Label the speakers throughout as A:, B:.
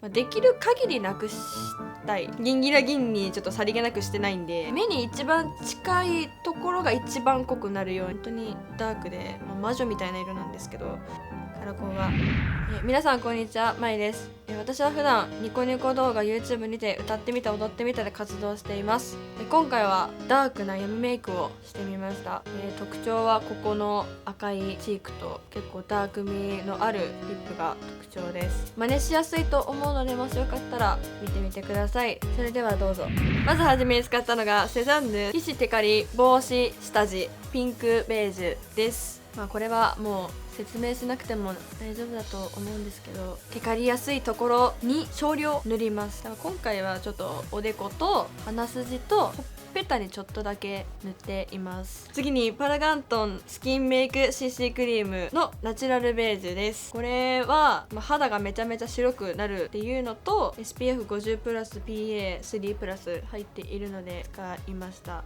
A: できる限りなくしたい。ギンギラギンにちょっとさりげなくしてないんで、目に一番近いところが一番濃くなるように、本当にダークで、魔女みたいな色なんですけど、カラコンは皆さんこんにちは、まいです。私は普段ニコニコ動画 YouTube にて歌ってみた踊ってみたで活動しています。今回はダークな闇メイクをしてみました。特徴はここの赤いチークと結構ダーク味のあるリップが特徴です。真似しやすいと思うので、もしよかったら見てみてください。それではどうぞ。まずはじめに使ったのがセザンヌ皮脂テカリ防止下地ピンクベージュです。これはもう説明しなくても大丈夫だと思うんですけど、テカりやすいところに少量塗ります。今回はちょっとおでこと鼻筋とほっぺたにちょっとだけ塗っています。次にパラガントンスキンメイク CC クリームのナチュラルベージュです。これは、肌がめちゃめちゃ白くなるっていうのと SPF50 プラス PA3 プラス入っているので使いました。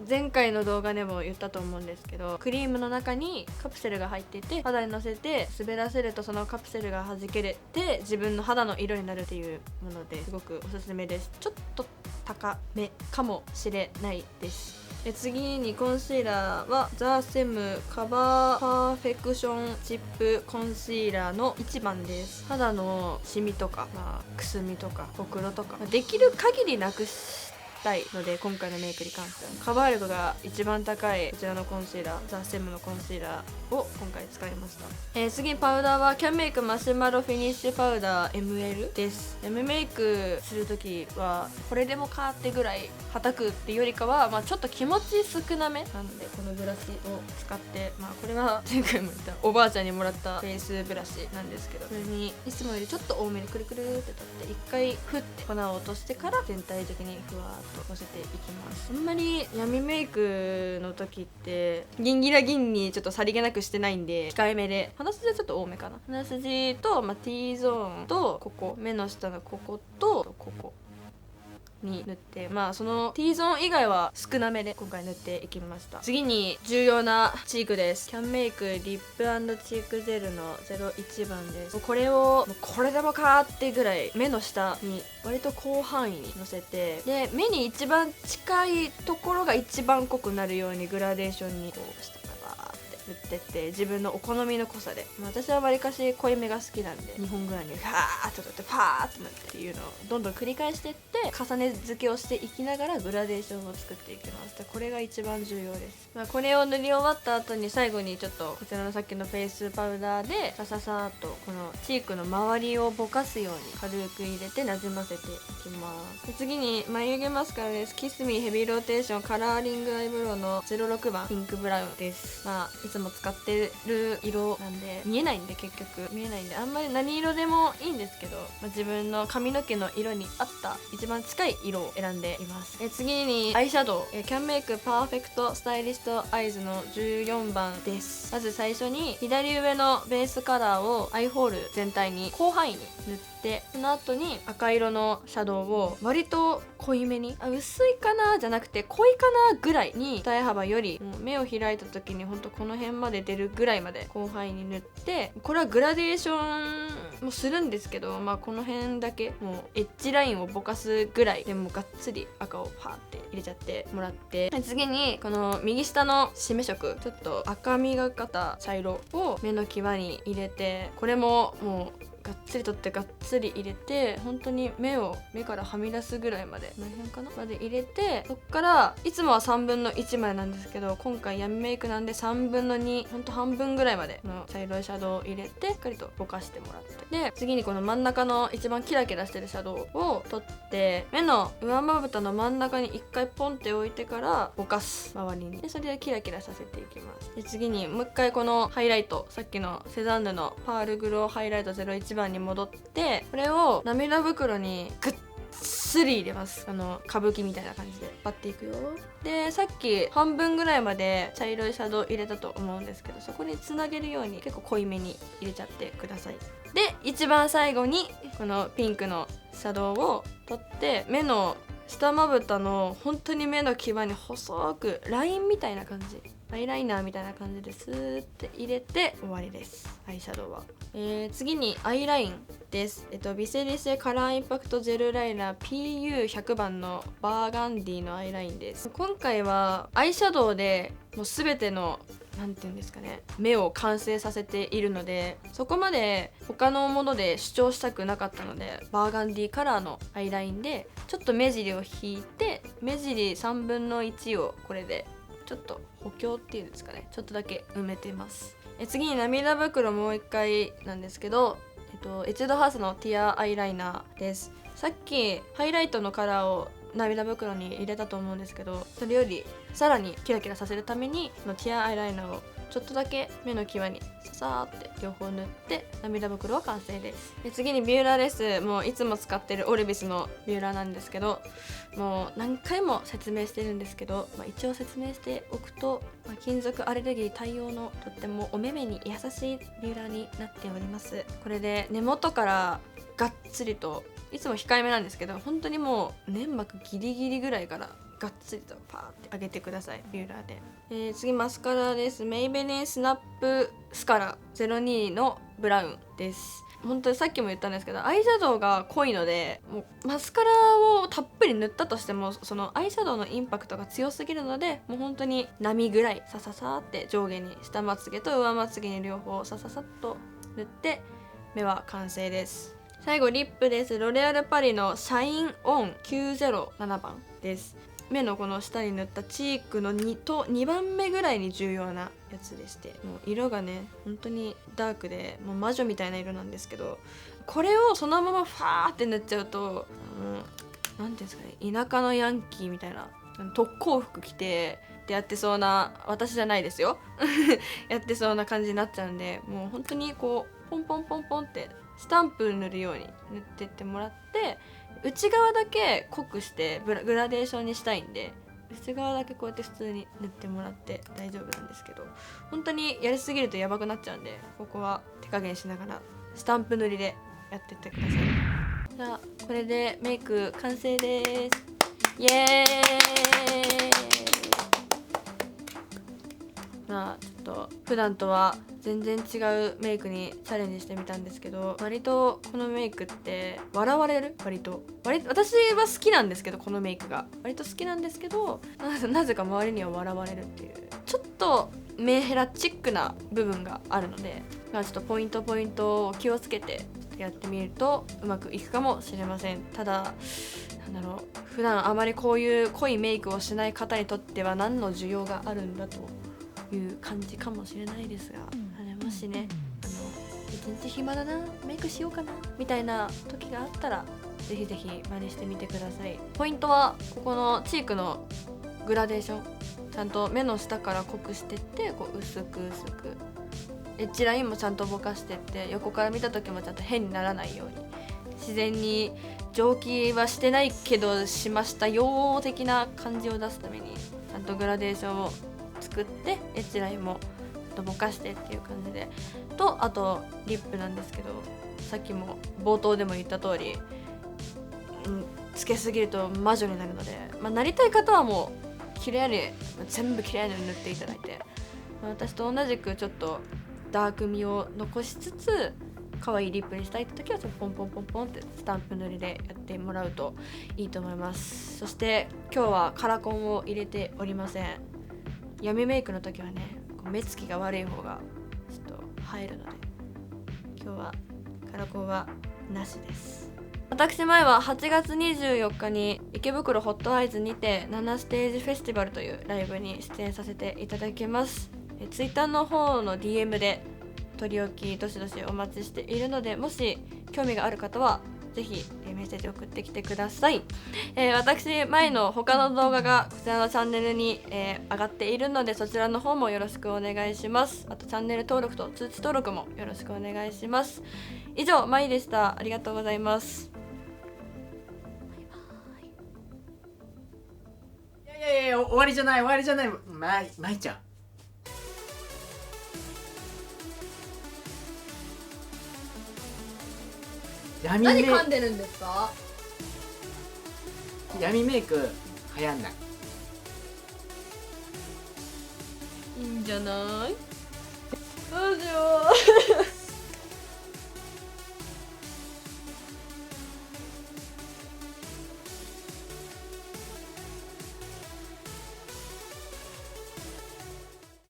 A: 前回の動画でも言ったと思うんですけど、クリームの中にカプセルが入っていて、肌にのせて滑らせるとそのカプセルが弾けれて自分の肌の色になるっていうものですごくおすすめです。ちょっと高めかもしれないです。次にコンシーラーはザ・セムカバーパーフェクションチップコンシーラーの1番です。肌のシミとか、くすみとかほくろとか、できる限りなくしたいので、今回のメイクに関してはカバー力が一番高いこちらのコンシーラーザ・セムのコンシーラーを今回使いました。次にパウダーはキャンメイクマシュマロフィニッシュパウダー ML です。闇メイクするときはこれでもかってぐらいはたくっていうよりかは、ちょっと気持ち少なめなので、このブラシを使って、これは前回も言ったおばあちゃんにもらったフェイスブラシなんですけど、それにいつもよりちょっと多めにくるくるって取って一回ふって粉を落としてから全体的にふわーっとのせていきます。あんまり闇メイクの時ってギンギラギンにちょっとさりげなくしてないんで、控えめで、鼻筋はちょっと多めかな。鼻筋と、T ゾーンとここ目の下のこことここに塗って、その T ゾーン以外は少なめで今回塗っていきました。次に重要なチークです。キャンメイクリップ&チークジェルの01番です。これをこれでもかってぐらい目の下に割と広範囲にのせて、で目に一番近いところが一番濃くなるようにグラデーションにこう下からバーって塗ってって、自分のお好みの濃さで、私はわりかし濃いめが好きなんで2本ぐらいにファーッと塗ってパーッと塗ってっていうのをどんどん繰り返していって、重ね付けをしていきながらグラデーションを作っていきます。これが一番重要です。これを塗り終わった後に最後にちょっとこちらのさっきのフェイスパウダーでさささーっとこのチークの周りをぼかすように軽く入れてなじませていきます。で次に眉毛マスカラです。キスミヘビーローテーションカラーリングアイブロウの06番ピンクブラウンです。いつも使ってる色なんで見えないんで、結局見えないんであんまり何色でもいいんですけど、自分の髪の毛の色に合った一番近い色を選んでいます。次にアイシャドウ、キャンメイクパーフェクトスタイリストアイズの14番です。まず最初に左上のベースカラーをアイホール全体に広範囲に塗って、その後に赤色のシャドウを割と濃いめに、薄いかなじゃなくて濃いかなぐらいに、二重幅よりもう目を開いた時にほんとこの辺まで出るぐらいまで広範囲に塗って、これはグラデーションもするんですけど、この辺だけもうエッジラインをぼかすぐらいでもうがっつり赤をパーって入れちゃってもらって、次にこの右下の締め色ちょっと赤みがかった茶色を目の際に入れて、これももうがっつり取ってがっつり入れて、本当に目からはみ出すぐらいまで、この辺かなまで入れて、そっからいつもは3分の1までなんですけど、今回闇メイクなんで3分の2、ほんと半分ぐらいまでの茶色いシャドウを入れてしっかりとぼかしてもらって、で次にこの真ん中の一番キラキラしてるシャドウを取って目の上まぶたの真ん中に1回ポンって置いてからぼかす周りに、でそれでキラキラさせていきます。で次にもう一回このハイライト、さっきのセザンヌのパールグローハイライト01番に戻って、これを涙袋にグッつり入れます。歌舞伎みたいな感じでバッていくよ。でさっき半分ぐらいまで茶色いシャドウ入れたと思うんですけど、そこにつなげるように結構濃いめに入れちゃってください。で一番最後にこのピンクのシャドウを取って目の下まぶたの本当に目の際に細くラインみたいな感じ、アイライナーみたいな感じでスーって入れて終わりです。アイシャドウは次にアイラインです。ビセリセカラーインパクトジェルライナー PU100 番のバーガンディのアイラインです。今回はアイシャドウでもう全てのなんていうんですかね、目を完成させているので、そこまで他のもので主張したくなかったので、バーガンディカラーのアイラインでちょっと目尻を引いて、目尻3分の1をこれでちょっと補強っていうんですかね、ちょっとだけ埋めてます。次に涙袋もう一回なんですけど、エチュードハウスのティアアイライナーです。さっきハイライトのカラーを涙袋に入れたと思うんですけど、それよりさらにキラキラさせるためにのティアアイライナーをちょっとだけ目の際にささーって両方塗って涙袋は完成です。次にビューラーです。もういつも使ってるオルビスのビューラーなんですけど、もう何回も説明してるんですけど、一応説明しておくと、金属アレルギー対応のとってもお目目に優しいビューラーになっております。これで根元からがっつりと、いつも控えめなんですけど、本当にもう粘膜ギリギリぐらいからがっつりとパーって上げてください、ビューラーで。次マスカラです。メイベリンスナップスカラ02のブラウンです。本当にさっきも言ったんですけど、アイシャドウが濃いので、もうマスカラをたっぷり塗ったとしても、そのアイシャドウのインパクトが強すぎるので、もう本当に波ぐらいさささって上下に下まつげと上まつげに両方さささっと塗って目は完成です。最後リップです。ロレアルパリのシャインオン907番です。目のこの下に塗ったチークの2番目ぐらいに重要なやつでして、もう色がね本当にダークで、もう魔女みたいな色なんですけど、これをそのままファーって塗っちゃうと、なんていうんですかね、田舎のヤンキーみたいな特攻服着てってやってそうな、私じゃないですよやってそうな感じになっちゃうんで、もう本当にこうポンポンポンポンってスタンプ塗るように塗ってってもらって、内側だけ濃くしてグラデーションにしたいんで、内側だけこうやって普通に塗ってもらって大丈夫なんですけど、本当にやりすぎるとやばくなっちゃうんで、ここは手加減しながらスタンプ塗りでやってってください。じゃあこれでメイク完成です。イエーイ。ちょっと普段とは全然違うメイクにチャレンジしてみたんですけど、割とこのメイクって笑われる、私は好きなんですけど、このメイクが割と好きなんですけど、なぜか周りには笑われるっていう、ちょっとメンヘラチックな部分があるので、ちょっとポイントを気をつけてやってみるとうまくいくかもしれません。ただ普段あまりこういう濃いメイクをしない方にとっては何の需要があるんだという感じかもしれないですが、もしね一日暇だな、メイクしようかなみたいな時があったら、ぜひぜひ真似してみてください。ポイントはここのチークのグラデーション、ちゃんと目の下から濃くしてって、こう薄くエッジラインもちゃんとぼかしてって、横から見た時もちゃんと変にならないように、自然に蒸気はしてないけどしましたよ的な感じを出すために、ちゃんとグラデーションを作ってエッジラインもぼかしてっていう感じで、あとリップなんですけど、さっきも冒頭でも言った通り、つけすぎると魔女になるので、なりたい方はもう綺麗に全部綺麗に塗っていただいて、私と同じくちょっとダークみを残しつつ可愛いリップにしたいって時はポンポンポンポンってスタンプ塗りでやってもらうといいと思います。そして今日はカラコンを入れておりません。闇メイクの時はね、目つきが悪い方がちょっと入るので、今日はカラコンはなしです。私前は8月24日に池袋ホットアイズにて7ステージフェスティバルというライブに出演させていただきます。ツイッターの方の DM で取り置きどしどしお待ちしているので、もし興味がある方はぜひメッセージ送ってきてください。私前の他の動画がこちらのチャンネルに、上がっているので、そちらの方もよろしくお願いします。あとチャンネル登録と通知登録もよろしくお願いします。以上、まいでした。ありがとうございます。
B: いや終わりじゃないまいちゃん、
A: 何噛んでるんですか？
B: 闇メイク流行んない。
A: いいんじゃない？どうしよう